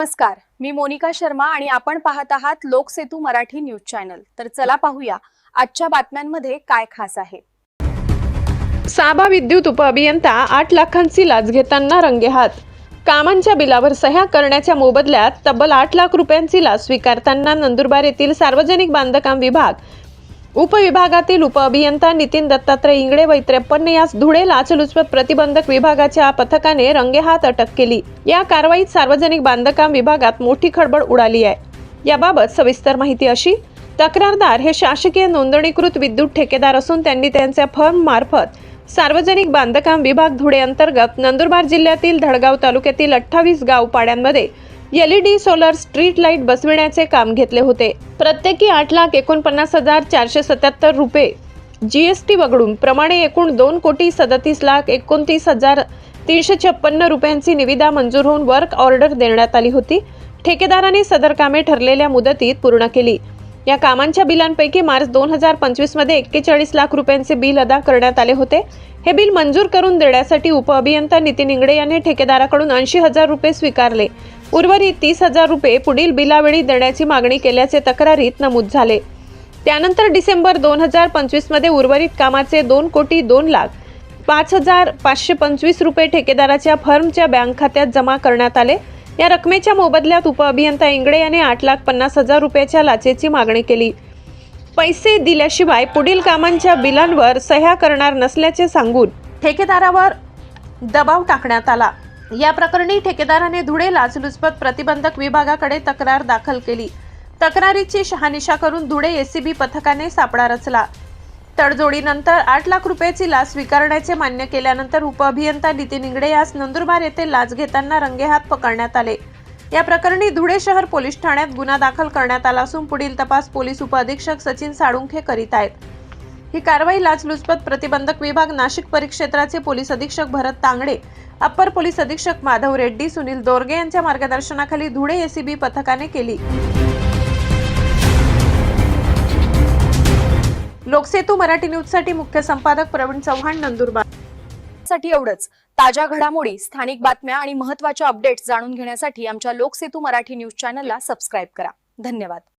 नमस्कार, मी मोनिका शर्मा आणि आपण पाहत आहात लोकसेतू मराठी न्यूज चॅनल। तर चला पाहूया आजच्या बातम्यांमध्ये काय खास आहे। साबा विद्युत उपअभियंता 8 लाखांची लाच घेताना रंगेहात। कामांच्या बिलावर सह्या करण्याच्या मोबदल्यात तब्बल 8 लाख रुपयांची लाच स्वीकारताना नंदुरबार येथील सार्वजनिक बांधकाम विभाग उपविभागातील उपअभियंता नितीन दत्तात्रय इंगळे व 53 यास धुळे लाचलुचपत प्रतिबंधक विभागाच्या पथकाने रंगेहात अटक केली। या कारवाईत सार्वजनिक बांधकाम विभागात मोठी खळबळ उडाली आहे। याबाबत सविस्तर माहिती अशी, तक्रारदार हे शासकीय नोंदणीकृत विद्युत ठेकेदार असून त्यांनी त्यांच्या फर्म मार्फत सार्वजनिक बांधकाम विभाग धुळे अंतर्गत नंदुरबार जिल्ह्यातील धडगाव तालुक्यातील 28 गाव पाड्यांमध्ये LED सोलर स्ट्रीट लाईट बसविण्याचे काम घेतले होते। प्रत्येकी 8,49,477 रुपये GST वगळून प्रमाणे एकूण 2,37,29,356 रुपयांची निविदा मंजूर होऊन वर्क ऑर्डर देण्यात आली होती। ठेकेदाराने सदर कामे ठरलेल्या मुदतीत पूर्ण केली। या कामांच्या बिलांपैकी मार्च 2025 मध्ये 41 लाख रुपयांचे बिल अदा करण्यात आले होते। हे बिल मंजूर करून देण्यासाठी उपअभियंता नितीन इंगळे यांनी ठेकेदाराकडून 80,000 रुपये स्वीकारले। उर्वरित 30,000 रुपये पुढील बिलावेळी देण्याची मागणी केल्याचे तक्रारीत नमूद झाले। त्यानंतर डिसेंबर 2025 मध्ये उर्वरित कामाचे 2,02,05,525 रुपये ठेकेदाराच्या फर्मच्या बँक खात्यात जमा करण्यात आले। या रकमेच्या मोबदल्यात उपअभियंता इंगळे यांनी 8,50,000 रुपयाच्या लाचेची मागणी केली। पैसे दिल्याशिवाय पुढील कामांच्या बिलांवर सह्या करणार नसल्याचे सांगून ठेकेदारावर दबाव टाकण्यात आला। या प्रकरणी ठेकेदाराने धुळे लाचलुचपत प्रतिबंधक विभागाकडे तक्रार दाखल केली। तक्रारीची शहानिशा करून धुळे ACB पथकाने सापळा रचला। तडजोडीनंतर 8 लाख रुपयाची लाच स्वीकारण्याचे मान्य केल्यानंतर उपअभियंता नितीन इंगळे यास नंदुरबार येथे लाच घेताना रंगेहात पकडण्यात आले। या प्रकरणी धुळे शहर पोलीस ठाण्यात गुन्हा दाखल करण्यात आला असून पुढील तपास पोलीस उपअधीक्षक सचिन साळुंखे करीत आहेत। ही कारवाई लाचलुचपत प्रतिबंधक विभाग नाशिक परिक्षेत्राचे पोलीस अधीक्षक भरत तांगडे, अप्पर पोलीस अधीक्षक माधव रेड्डी, सुनील दोरगे यांच्या मार्गदर्शनाखाली धुळे ACB पथकाने केली। लोकसेतू मराठी न्यूज साठी मुख्य संपादक प्रवीण चव्हाण, नंदुरबार। साठी एवढंच। ताज्या घडामोडी, स्थानिक बातम्या आणि महत्त्वाच्या अपडेट्स जाणून घेण्यासाठी आमच्या लोकसेतू मराठी न्यूज चॅनलला सबस्क्राइब करा। धन्यवाद।